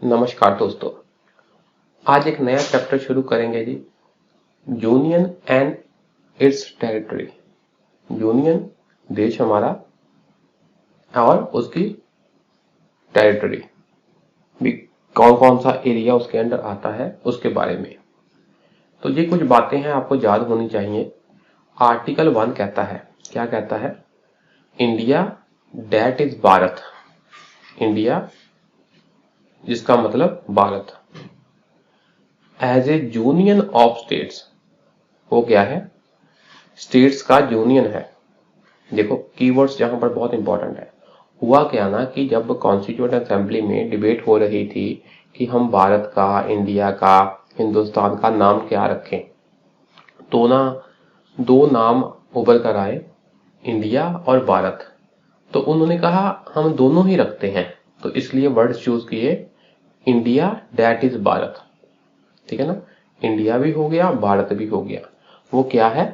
नमस्कार दोस्तों, आज एक नया चैप्टर शुरू करेंगे जी। Union and its territory. Union देश हमारा और उसकी टेरिटरी भी, कौन कौन सा एरिया उसके अंदर आता है उसके बारे में। तो ये कुछ बातें हैं आपको याद होनी चाहिए। आर्टिकल 1 कहता है, क्या कहता है? India that is Bharat. India जिसका मतलब Bharat as a union of states, वो क्या है? स्टेट्स का यूनियन है। देखो कीवर्ड्स यहाँ पर बहुत इंपॉर्टेंट है। हुआ क्या ना कि जब कॉन्स्टिट्यूएंट असेंबली में डिबेट हो रही थी कि हम भारत का, इंडिया का, हिंदुस्तान का नाम क्या रखें, तो ना दो नाम उभर कर आए, इंडिया और भारत। तो उन्होंने कहा हम दोनों ही रखते हैं, तो इसलिए वर्ड चूज किए इंडिया दैट इज भारत। ठीक है ना, इंडिया भी हो गया, भारत भी हो गया। वो क्या है?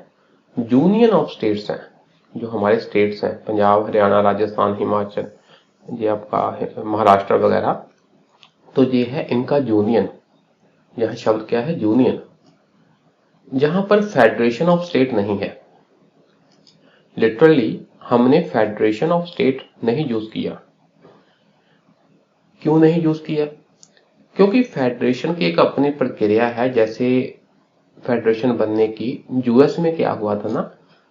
यूनियन ऑफ स्टेट्स है। जो हमारे स्टेट्स हैं, पंजाब, हरियाणा, राजस्थान, हिमाचल, ये आपका महाराष्ट्र वगैरह, तो ये है इनका यूनियन। यह शब्द क्या है? यूनियन। जहां पर फेडरेशन ऑफ स्टेट नहीं है। लिटरली हमने फेडरेशन ऑफ स्टेट नहीं यूज किया। क्यों नहीं यूज किया? क्योंकि फेडरेशन की एक अपनी प्रक्रिया है। जैसे फेडरेशन बनने की यूएस में क्या हुआ था ना,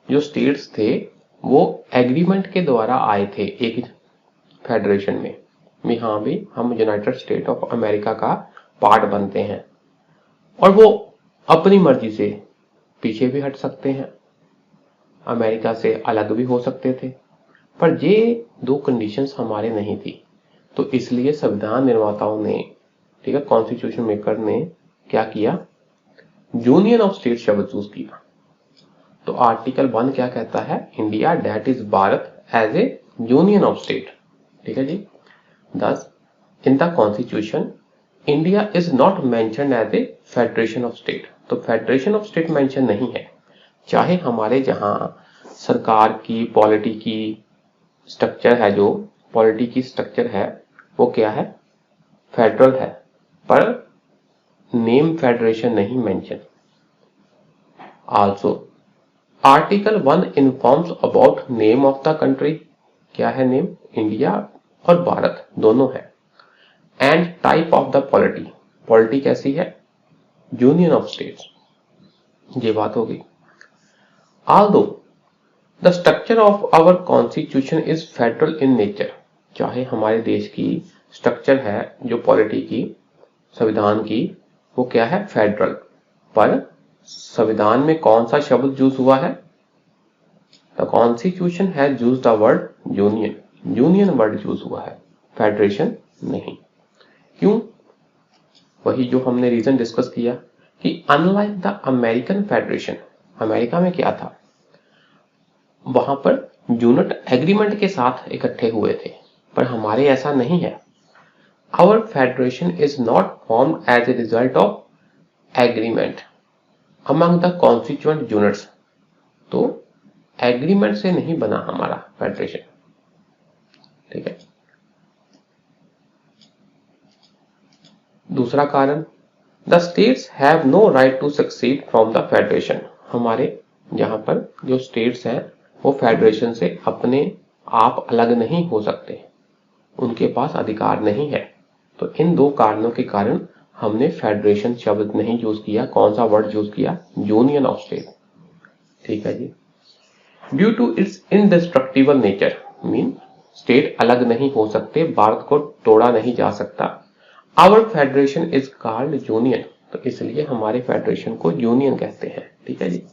जो स्टेट्स थे वो एग्रीमेंट के द्वारा आए थे एक फेडरेशन में हाँ भी हम यूनाइटेड स्टेट ऑफ अमेरिका का पार्ट बनते हैं, और वो अपनी मर्जी से पीछे भी हट सकते हैं, अमेरिका से अलग भी हो सकते थे। पर ये दो कंडीशंस हमारे नहीं थी, तो इसलिए संविधान निर्माताओं ने, ठीक है, कॉन्स्टिट्यूशन मेकर ने क्या किया? यूनियन ऑफ स्टेट शब्द चूज किया। तो आर्टिकल 1 क्या कहता है? India that is Bharat as a union of state. ठीक है जी। 10 in the constitution India is not mentioned as a federation of state. तो फेडरेशन ऑफ स्टेट मेंशन नहीं है। चाहे हमारे जहां सरकार की पॉलिटी की स्ट्रक्चर है, जो पॉलिटी की स्ट्रक्चर है वो क्या है? फेडरल है, पर नेम फेडरेशन नहीं mention. Also article 1 informs about name of the country. क्या है नेम? इंडिया और भारत दोनों है। And type of the polity. Polity कैसी है? Union of states. ये बात होगी। Although the structure of our constitution is federal in nature. चाहे हमारे देश की स्ट्रक्चर है, जो पॉलिटी की, संविधान की, वो क्या है? फेडरल। पर संविधान में कौन सा शब्द यूज हुआ है? The constitution has used the word union. Union word use हुआ है, फेडरेशन नहीं। क्यों? वही जो हमने रीजन डिस्कस किया कि unlike the American federation, America में क्या था, वहां पर यूनिट एग्रीमेंट के साथ इकट्ठे हुए थे, पर हमारे ऐसा नहीं है। Our federation is not formed as a result of agreement among the constituent units. तो एग्रीमेंट से नहीं बना हमारा फेडरेशन। ठीक है। दूसरा कारण, the states have no right to secede from the federation. हमारे यहाँ पर जो स्टेट्स हैं वो फेडरेशन से अपने आप अलग नहीं हो सकते, उनके पास अधिकार नहीं है। तो इन दो कारणों के कारण हमने फेडरेशन शब्द नहीं यूज किया। कौन सा वर्ड यूज किया? Union of state. ठीक है जी। Due to its indestructible nature, mean state अलग नहीं हो सकते, भारत को तोड़ा नहीं जा सकता। Our federation is called union, तो इसलिए हमारे फेडरेशन को यूनियन कहते हैं। ठीक है जी।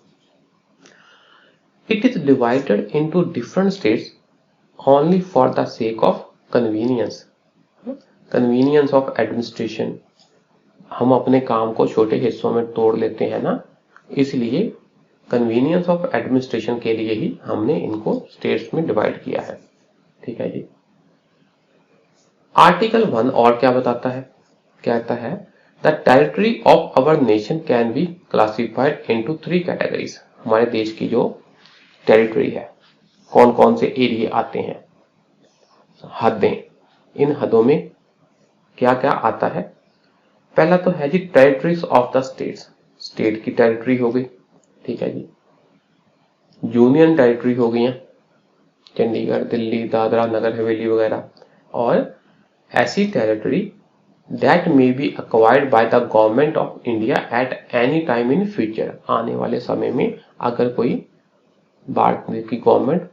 It is divided into different states only for the sake of convenience. Convenience of administration, हम अपने काम को छोटे हिस्सों में तोड़ लेते हैं ना, इसलिए कन्वीनियंस ऑफ एडमिनिस्ट्रेशन के लिए ही हमने इनको स्टेट्स में डिवाइड किया है। ठीक है जी। आर्टिकल 1 और क्या बताता है? कहता है the territory of our nation can be classified into 3 categories. हमारे देश की जो टेरिटरी है, कौन कौन से एरिया आते हैं, हदें, इन हदों में क्या क्या आता है। पहला तो है जी territories of the states, state की टेरिटरी हो गई, ठीक है जी। यूनियन टेरिटरी हो गई, चंडीगढ़, दिल्ली, दादरा नगर हवेली वगैरह। और ऐसी territory that may be acquired by the government of India at any time in future, आने वाले समय में अगर कोई भारत की गवर्नमेंट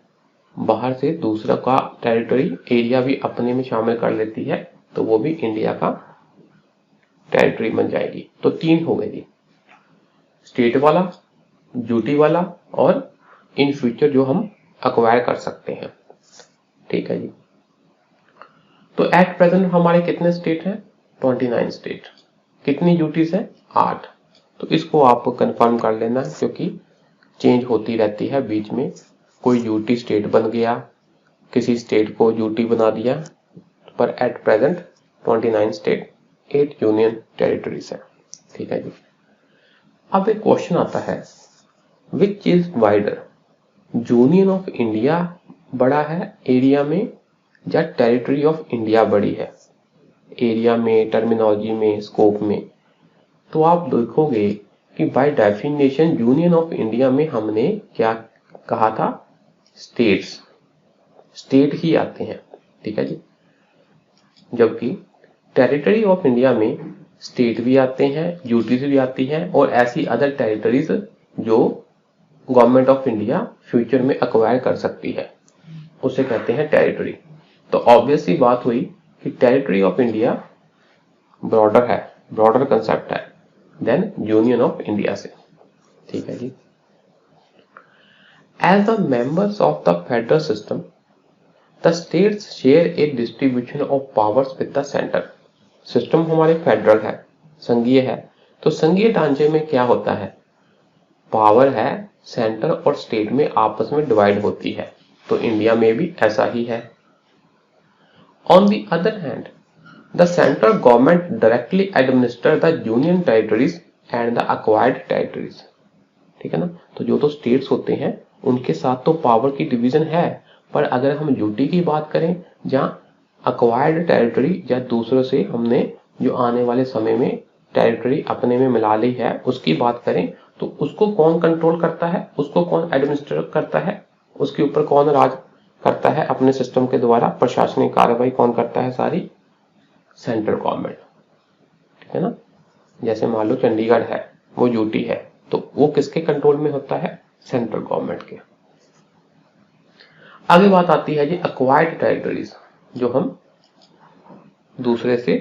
बाहर से दूसरा का टेरिटरी एरिया भी अपने में शामिल कर लेती है तो वो भी इंडिया का टेरिटरी बन जाएगी। तो 3 हो गए जी, स्टेट वाला, ड्यूटी वाला और इन फ्यूचर जो हम अक्वायर कर सकते हैं, ठीक है जी। तो एट प्रेजेंट हमारे कितने स्टेट हैं? 29 स्टेट। कितनी ड्यूटीज है? 8। तो इसको आप कंफर्म कर लेना क्योंकि चेंज होती रहती है बीच में, कोई ड्यूटी स्टेट बन गया, किसी स्टेट को ड्यूटी बना दिया, पर at present 29 state, 8 union territories है, ठीक है जी। अब एक क्वेश्चन आता है, which is wider, union of India बड़ा है एरिया में या टेरिटरी ऑफ इंडिया बड़ी है एरिया में, टर्मिनोलॉजी में, स्कोप में? तो आप देखोगे कि by definition union of India में हमने क्या कहा था? स्टेट्स, स्टेट ही आते हैं, ठीक है जी। जबकि टेरिटरी ऑफ इंडिया में स्टेट भी आते हैं, ड्यूटीज भी आती हैं और ऐसी अदर टेरिटरीज जो गवर्नमेंट ऑफ इंडिया फ्यूचर में अक्वायर कर सकती है, उसे कहते हैं टेरिटरी। तो ऑब्वियस सी बात हुई कि टेरिटरी ऑफ इंडिया ब्रॉडर है, ब्रॉडर कंसेप्ट है देन यूनियन ऑफ इंडिया से, ठीक है जी। As the members of the federal system the states share a distribution of powers with the centre. System हमारे फेडरल है, संघीय है, तो संघीय ढांचे में क्या होता है? पावर है सेंटर और स्टेट में आपस में डिवाइड होती है, तो इंडिया में भी ऐसा ही है। On the other hand the central government directly administer the union territories and the acquired territories, ठीक है ना। तो जो तो स्टेट्स होते हैं उनके साथ तो पावर की डिवीजन है, पर अगर हम ड्यूटी की बात करें जहां अक्वायर्ड टेरिटरी या दूसरों से हमने जो आने वाले समय में टेरिटरी अपने में मिला ली है उसकी बात करें, तो उसको कौन कंट्रोल करता है, उसको कौन एडमिनिस्ट्रेट करता है, उसके ऊपर कौन राज करता है अपने सिस्टम के द्वारा, प्रशासनिक कार्रवाई कौन करता है? सारी सेंट्रल गवर्नमेंट, ठीक है ना। जैसे मान लो चंडीगढ़ है, वो यूटी है, तो वो किसके कंट्रोल में होता है? सेंट्रल गवर्नमेंट के। आगे बात आती है जी अक्वायर्ड टेरिटरीज, जो हम दूसरे से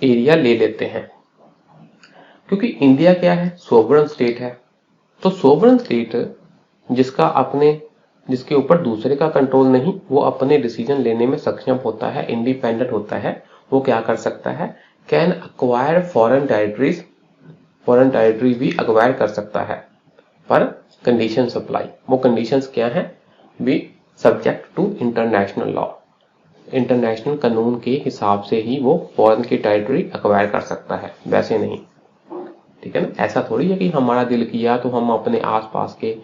एरिया ले लेते हैं। क्योंकि इंडिया क्या है? सोवरेन स्टेट है, तो सोवरेन स्टेट जिसके ऊपर दूसरे का कंट्रोल नहीं, वो अपने डिसीजन लेने में सक्षम होता है, इंडिपेंडेंट होता है, वो क्या कर सकता है? Can acquire foreign territories, foreign territory भी अक्वायर कर सकता है, पर कंडीशन अप्लाई। वो कंडीशंस क्या है? Be subject to international law, international कानून के हिसाब से ही वो फॉरेन की टेरिटरी अक्वायर कर सकता है, वैसे नहीं, ठीक है ना। ऐसा थोड़ी है कि हमारा दिल किया तो हम अपने आसपास के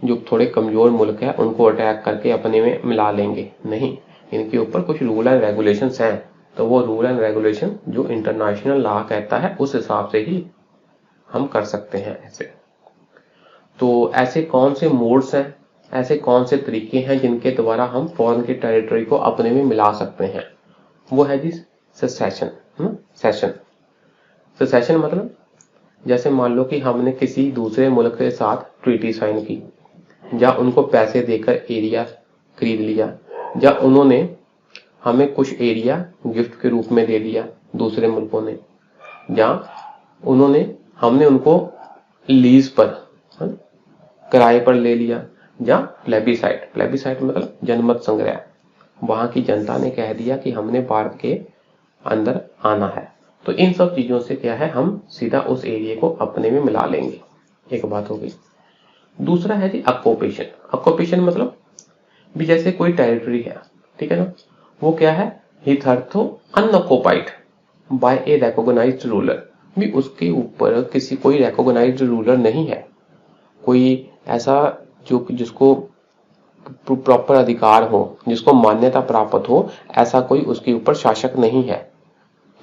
जो थोड़े कमजोर मुल्क है उनको अटैक करके अपने में मिला लेंगे, नहीं। इनके ऊपर कुछ रूल एंड रेगुलेशंस हैं, तो वो रूल एंड रेगुलेशन जो इंटरनेशनल लॉ कहता है उस हिसाब से ही हम कर सकते हैं ऐसे। तो ऐसे कौन से मोड्स हैं, ऐसे कौन से तरीके हैं जिनके द्वारा हम फॉरेन की टेरिटरी को अपने में मिला सकते हैं? वो है जी सेसेशन। सेसेशन मतलब जैसे मान लो कि हमने किसी दूसरे मुल्क के साथ ट्रीटी साइन की, या उनको पैसे देकर एरिया खरीद लिया, या उन्होंने हमें कुछ एरिया गिफ्ट के रूप में दे दिया दूसरे मुल्कों ने, या हमने उनको लीज पर किराए पर ले लिया, या प्लेबिसाइट मतलब जनमत संग्रह, वहां की जनता ने कह दिया कि हमने भारत के अंदर आना है, तो इन सब चीजों से क्या है? हम सीधा उस एरिया को अपने में मिला लेंगे, एक बात हो गई। दूसरा है जी ऑक्यूपेशन। ऑक्यूपेशन मतलब भी जैसे कोई टेरिटरी है, ठीक है ना, वो क्या है? हिथरथो अनऑक्युपाइड बाय ए रिकॉग्नाइज्ड रूलर, भी उसके ऊपर कोई रिकॉग्नाइज्ड रूलर नहीं है, कोई ऐसा जिसको प्रॉपर अधिकार हो, जिसको मान्यता प्राप्त हो, ऐसा कोई उसके ऊपर शासक नहीं है।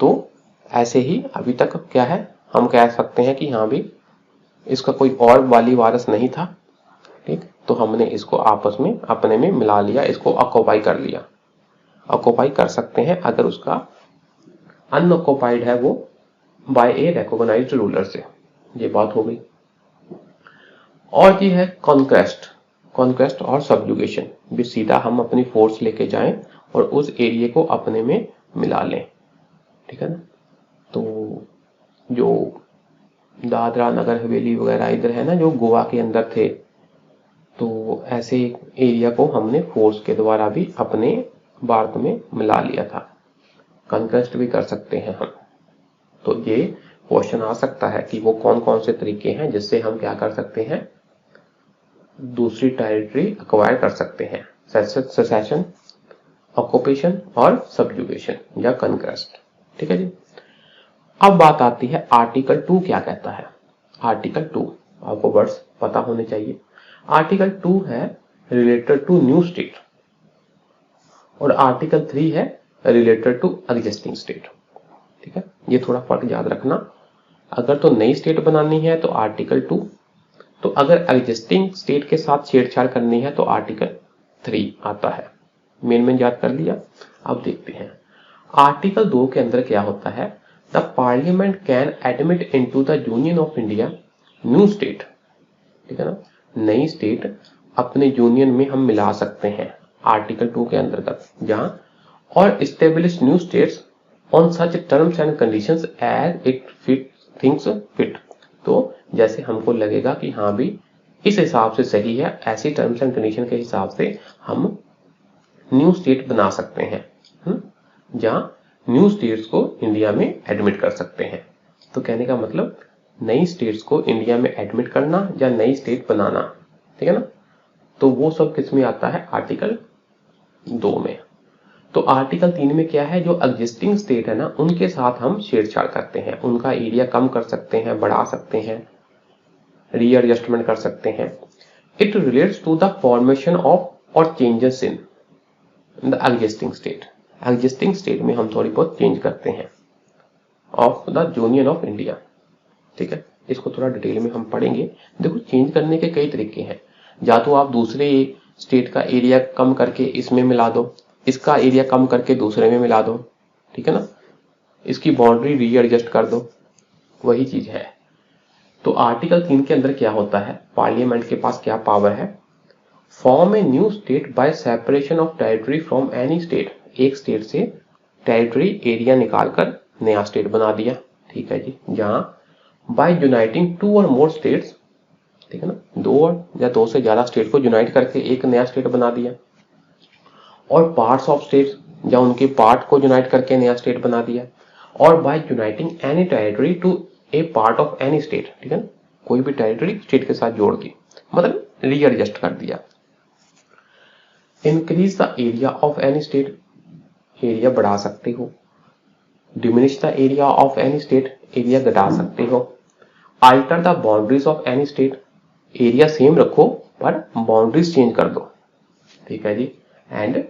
तो ऐसे ही अभी तक क्या है, हम कह सकते हैं कि हाँ भी इसका कोई और वाली वारस नहीं था, ठीक। तो हमने इसको आपस में अपने में मिला लिया, इसको ऑक्युपाई कर लिया। ऑक्युपाई कर सकते हैं अगर उसका अनऑक्युपाइड है वो बाय ए रिकॉग्नाइज्ड रूलर से, ये बात हो गई। और ये है कॉन्क्वेस्ट, कॉन्क्वेस्ट और सबजुगेशन भी, सीधा हम अपनी फोर्स लेके जाएं और उस एरिया को अपने में मिला लें, ठीक है ना। तो जो दादरा नगर हवेली वगैरह इधर है ना, जो गोवा के अंदर थे, तो ऐसे एरिया को हमने फोर्स के द्वारा भी अपने भारत में मिला लिया था। कॉन्क्वेस्ट भी कर सकते हैं हम। तो ये क्वेश्चन आ सकता है कि वो कौन कौन से तरीके हैं जिससे हम क्या कर सकते हैं, दूसरी टेरिटरी एक्वायर कर सकते हैं, सेसेशन, ऑक्युपेशन और सबजुगेशन या कॉन्क्वेस्ट, ठीक है जी। अब बात आती है आर्टिकल 2 क्या कहता है। आर्टिकल 2 आपको वर्ड्स पता होने चाहिए। आर्टिकल 2 है रिलेटेड टू न्यू स्टेट और आर्टिकल 3 है रिलेटेड टू एग्जिस्टिंग स्टेट, ठीक है। ये थोड़ा फर्क याद रखना। अगर तो नई स्टेट बनानी है तो आर्टिकल 2, तो अगर एग्जिस्टिंग स्टेट के साथ छेड़छाड़ करनी है तो आर्टिकल 3 आता है। मेन याद कर लिया। अब देखते हैं आर्टिकल 2 के अंदर क्या होता है। The parliament can admit into the union of India new state, ठीक है ना, नई स्टेट अपने यूनियन में हम मिला सकते हैं आर्टिकल 2 के अंतर्गत, जहां और establish new states on such terms and conditions as it thinks fit. तो जैसे हमको लगेगा कि हाँ भी इस हिसाब से सही है, ऐसी टर्म्स एंड कंडीशन के हिसाब से हम न्यू स्टेट बना सकते हैं, जहां न्यू स्टेट्स को इंडिया में एडमिट कर सकते हैं। तो कहने का मतलब नई स्टेट्स को इंडिया में एडमिट करना या नई स्टेट बनाना, ठीक है ना। तो वो सब किस में आता है, आर्टिकल 2 में। तो आर्टिकल 3 में क्या है, जो एग्जिस्टिंग स्टेट है ना, उनके साथ हम छेड़छाड़ करते हैं, उनका एरिया कम कर सकते हैं, बढ़ा सकते हैं, रीएडजस्टमेंट कर सकते हैं। It relates to the formation of और changes in the existing state. Existing state में हम थोड़ी बहुत चेंज करते हैं of the union of India, ठीक है। इसको थोड़ा डिटेल में हम पढ़ेंगे। देखो चेंज करने के कई तरीके हैं, या तो आप दूसरे स्टेट का एरिया कम करके इसमें मिला दो, इसका एरिया कम करके दूसरे में मिला दो, ठीक है ना, इसकी बाउंड्री रीएडजस्ट कर दो, वही चीज है। तो आर्टिकल 3 के अंदर क्या होता है, पार्लियामेंट के पास क्या पावर है, form a new state by separation of territory from any state. एक स्टेट से टेरिटरी एरिया निकालकर नया स्टेट बना दिया, ठीक है जी, जहां बाय यूनाइटिंग 2 और मोर स्टेट्स, ठीक है ना, 2 या 2 से ज्यादा स्टेट को यूनाइट करके एक नया स्टेट बना दिया, और पार्ट्स ऑफ स्टेट्स या उनके पार्ट को यूनाइट करके नया स्टेट बना दिया, और by uniting any territory to a part of any state, ठीक है ना, कोई भी टेरिटरी स्टेट के साथ जोड़ दी, मतलब रीएडजस्ट कर दिया। Increase the area of any state, area बढ़ा सकते हो। Diminish the area of any state, area घटा सकते हो। Alter the boundaries of any state, area same रखो पर बाउंड्रीज चेंज कर दो, ठीक है जी। And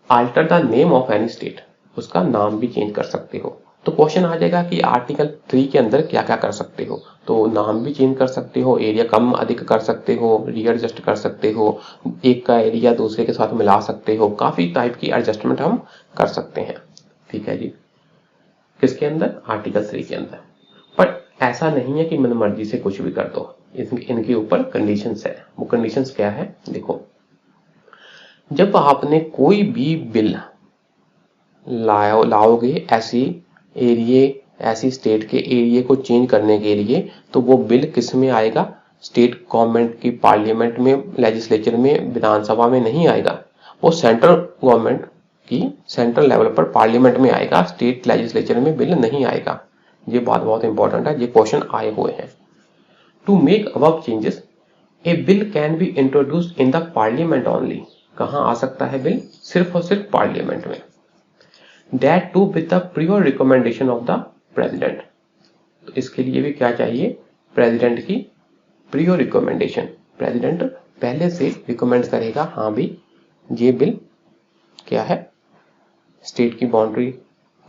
alter the name of any state, उसका नाम भी चेंज कर सकते हो। तो क्वेश्चन आ जाएगा कि आर्टिकल 3 के अंदर क्या क्या कर सकते हो, तो नाम भी चेंज कर सकते हो, एरिया कम अधिक कर सकते हो, रीएडजस्ट कर सकते हो, एक का एरिया दूसरे के साथ मिला सकते हो, काफी टाइप की एडजस्टमेंट हम कर सकते हैं, ठीक है जी। किसके अंदर, आर्टिकल 3 के अंदर। पर ऐसा नहीं है कि मन मर्जी से कुछ भी कर दो, इनके ऊपर कंडीशंस है। वो कंडीशंस क्या है, देखो, जब आपने कोई भी बिल लाओगे ऐसी ऐसी स्टेट के एरिया को चेंज करने के लिए, तो वो बिल किस में आएगा, स्टेट गवर्नमेंट की पार्लियामेंट में, लेजिस्लेचर में, विधानसभा में नहीं आएगा, वो सेंट्रल गवर्नमेंट की सेंट्रल लेवल पर पार्लियामेंट में आएगा, स्टेट लेजिस्लेचर में बिल नहीं आएगा। ये बात बहुत इंपॉर्टेंट है, ये क्वेश्चन आए हुए हैं। To make above changes a bill can be introduced in the parliament only. कहां आ सकता है बिल, सिर्फ और सिर्फ पार्लियामेंट में। That too with the prior recommendation of the president. तो इसके लिए भी क्या चाहिए, प्रेसिडेंट की प्रियर रिकमेंडेशन। प्रेसिडेंट पहले से रिकमेंड करेगा, हाँ भी ये बिल क्या है, स्टेट की बाउंड्री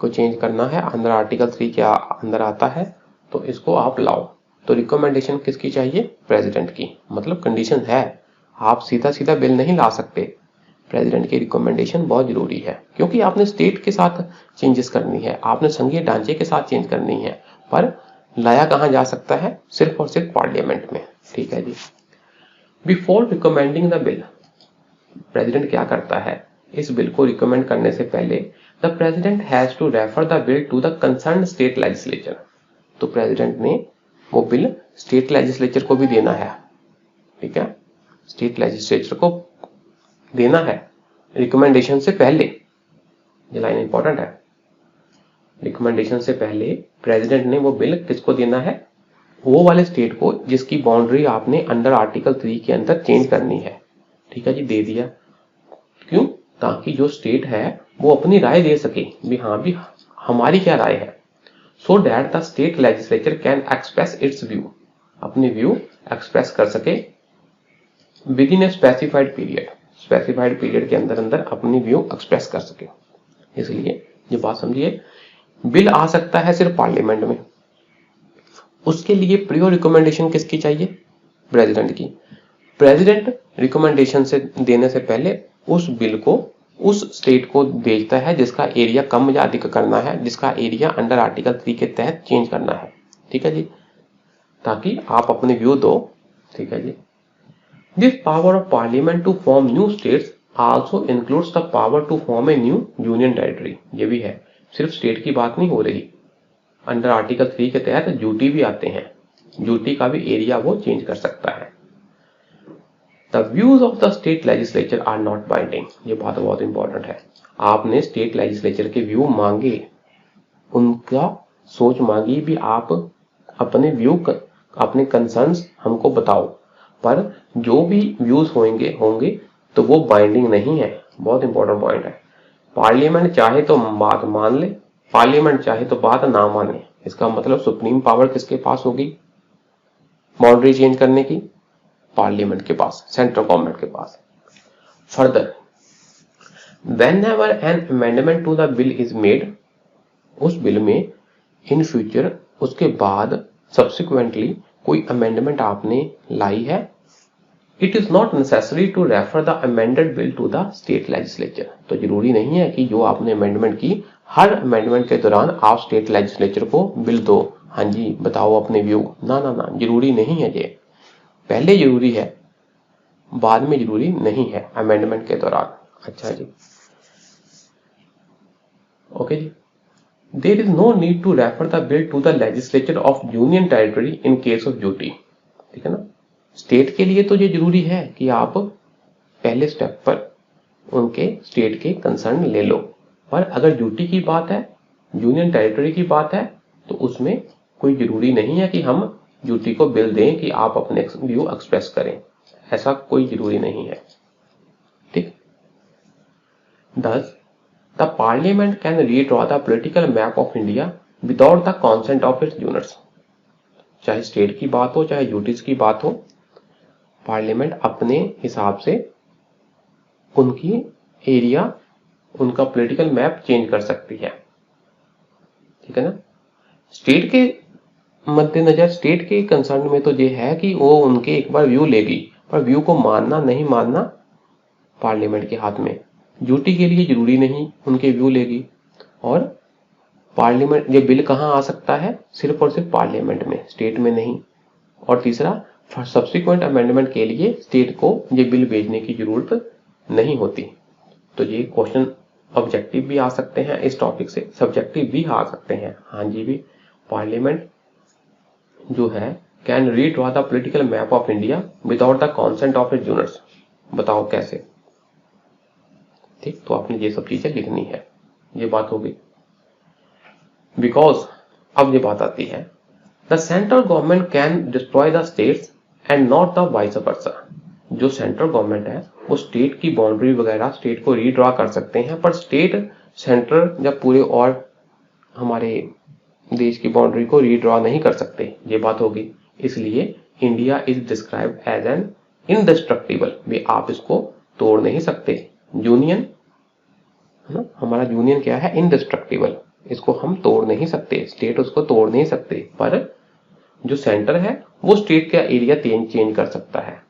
को चेंज करना है, अंदर आर्टिकल 3 के अंदर आता है, तो इसको आप लाओ। तो रिकमेंडेशन किसकी चाहिए? प्रेसिडेंट की। मतलब कंडीशन है, आप सीधा सीधा बिल नहीं ला सकते, प्रेसिडेंट की रिकमेंडेशन बहुत जरूरी है, क्योंकि आपने स्टेट के साथ चेंजेस करनी है, आपने संघीय ढांचे के साथ चेंज करनी है, पर लाया कहां जा सकता है? सिर्फ और सिर्फ पार्लियामेंट में। ठीक है जी। Before recommending the bill, president क्या करता है? इस बिल को रिकमेंड करने से पहले the president has to refer the bill to the concern state legislature. तो प्रेसिडेंट ने वो बिल स्टेट लेजिस्लेचर को भी देना है। ठीक है, स्टेट लेजिस्लेचर को देना है रिकमेंडेशन से पहले। ये लाइन इंपॉर्टेंट है। रिकमेंडेशन से पहले प्रेसिडेंट ने वो बिल किसको देना है? वो वाले स्टेट को जिसकी बाउंड्री आपने अंडर आर्टिकल 3 के अंदर चेंज करनी है। ठीक है जी, दे दिया। क्यों? ताकि जो स्टेट है वो अपनी राय दे सके, भी हाँ भी हमारी क्या राय है। So that the state legislature can express it's view, अपनी व्यू एक्सप्रेस कर सके with in a specified period, specified period के अंदर अंदर अपनी व्यू एक्सप्रेस कर सके। इसलिए ये बात समझिए, बिल आ सकता है सिर्फ पार्लियामेंट में, उसके लिए प्रियो रिकमेंडेशन किसकी चाहिए? प्रेसिडेंट की। प्रेसिडेंट रिकमेंडेशन से देने से पहले उस बिल को उस स्टेट को भेजता है जिसका एरिया कम या अधिक करना है, जिसका एरिया अंडर आर्टिकल 3 के तहत चेंज करना है। ठीक है जी, ताकि आप अपने व्यू दो। ठीक है जी। This power of parliament to form new states also includes the power to form a new union territory. ये भी है, सिर्फ स्टेट की बात नहीं हो रही, अंडर आर्टिकल 3 के तहत यूटी भी आते हैं, यूटी का भी एरिया वो चेंज कर सकता है। The views of the state legislature are not binding, ये बात बहुत इंपॉर्टेंट है। आपने स्टेट लेजिस्लेचर के व्यू मांगे, उनका सोच मांगी भी, आप अपने व्यू अपने कंसर्न्स हमको बताओ, पर जो भी व्यूज होंगे तो वो बाइंडिंग नहीं है। बहुत इंपॉर्टेंट पॉइंट है। पार्लियामेंट चाहे तो बात मान ले, पार्लियामेंट चाहे तो बात ना माने। इसका मतलब सुप्रीम पावर किसके पास होगी बाउंड्री चेंज करने की? पार्लियामेंट के पास, सेंट्रल गवर्नमेंट के पास। Further, whenever an amendment to the bill is made, उस बिल में इन फ्यूचर उसके बाद सब्सिक्वेंटली कोई अमेंडमेंट आपने लाई है, it is not necessary to refer the amended bill to the state legislature. तो जरूरी नहीं है कि जो आपने अमेंडमेंट की, हर अमेंडमेंट के दौरान आप स्टेट लेजिस्लेचर को बिल दो, हाँ जी बताओ अपने व्यू। ना ना ना, जरूरी नहीं है। ये पहले जरूरी है, बाद में जरूरी नहीं है अमेंडमेंट के दौरान। अच्छा जी, ओके जी। There is no need to refer the bill to the legislature of union territory in case of duty. ठीक है ना, स्टेट के लिए तो ये जरूरी है कि आप पहले स्टेप पर उनके स्टेट के कंसर्न ले लो, पर अगर ड्यूटी की बात है, यूनियन टेरिटरी की बात है, तो उसमें कोई जरूरी नहीं है कि हम ड्यूटी को बिल दें कि आप अपने व्यू एक्सप्रेस करें, ऐसा कोई जरूरी नहीं है। ठीक। Thus, the parliament can redraw the political map of India without the consent of its units। चाहे स्टेट की बात हो चाहे यूटीज की बात हो, पार्लियामेंट अपने हिसाब से उनकी एरिया, उनका पॉलिटिकल मैप चेंज कर सकती है। ठीक है ना, स्टेट के मद्देनजर, स्टेट के कंसर्न में तो ये है कि वो उनके एक बार व्यू लेगी, पर व्यू को मानना नहीं मानना पार्लियामेंट के हाथ में। ड्यूटी के लिए जरूरी नहीं उनके व्यू लेगी, और पार्लियामेंट ये बिल कहां आ सकता है? सिर्फ और सिर्फ पार्लियामेंट में, स्टेट में नहीं। और तीसरा, सब्सिक्वेंट अमेंडमेंट के लिए स्टेट को ये बिल भेजने की जरूरत नहीं होती। तो ये क्वेश्चन ऑब्जेक्टिव भी आ सकते हैं इस टॉपिक से, सब्जेक्टिव भी आ सकते हैं। हाँ जी भी, पार्लियामेंट जो है can redraw the political map of India without the consent of its units. बताओ कैसे? ठीक, तो आपने ये सब चीजें लिखनी है। ये बात होगी। बिकॉज अब ये बात आती है, the central government can destroy the states and not the vice versa. जो सेंट्रल गवर्नमेंट है वो स्टेट की बाउंड्री वगैरह स्टेट को रीड्रॉ कर सकते हैं, पर स्टेट सेंट्रल जब पूरे और हमारे देश की बाउंड्री को रीड्रॉ नहीं कर सकते। ये बात होगी। इसलिए India is described as an indestructible, भी आप इसको तोड़ नहीं सकते। यूनियन है ना, हमारा यूनियन क्या है? इनडिस्ट्रक्टिबल। इसको हम तोड़ नहीं सकते, स्टेट उसको तोड़ नहीं सकते, पर जो सेंटर है वो स्टेट का एरिया चेंज कर सकता है।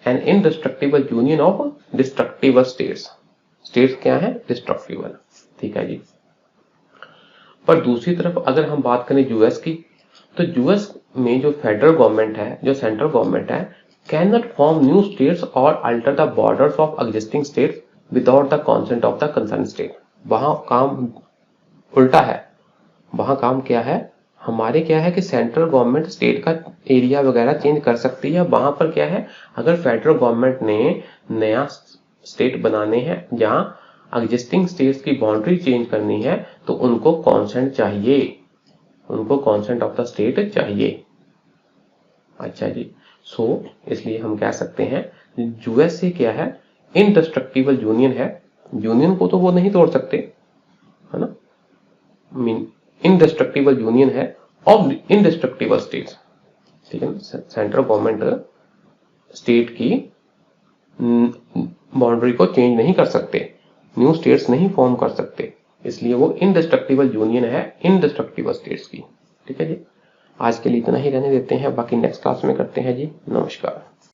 An indestructible union of destructible states, states क्या है? डिस्ट्रक्टिबल, ठीक है जी। पर दूसरी तरफ अगर हम बात करें यूएस की, तो यूएस में जो फेडरल गवर्नमेंट है, जो सेंट्रल गवर्नमेंट है, can not form new states और alter the borders of existing states without the consent of the concern state. वहां काम उल्टा है, वहां काम क्या है, हमारे क्या है कि सेंट्रल गवर्नमेंट स्टेट का एरिया वगैरह चेंज कर सकती है। वहां पर क्या है, अगर फेडरल गवर्नमेंट ने नया स्टेट बनाने हैं, जहां एग्जिस्टिंग स्टेट्स की बाउंड्री चेंज करनी है, तो उनको कॉन्सेंट चाहिए, उनको कॉन्सेंट ऑफ द स्टेट चाहिए। अच्छा जी, सो इसलिए हम कह सकते हैं यूएसए क्या है, इनडिस्ट्रक्टिबल यूनियन है। यूनियन को तो वो नहीं तोड़ सकते, है ना, मीन इनडिस्ट्रक्टिबल यूनियन है ऑफ इनडिस्ट्रक्टिबल स्टेट्स, ठीक है। सेंट्रल गवर्नमेंट स्टेट की बाउंड्री को चेंज नहीं कर सकते, न्यू स्टेट्स नहीं फॉर्म कर सकते, इसलिए वो इनडिस्ट्रक्टिबल यूनियन है इनडिस्ट्रक्टिबल स्टेट्स की, ठीक है जी। आज के लिए इतना ही रहने देते हैं, बाकी नेक्स्ट क्लास में करते हैं जी। नमस्कार।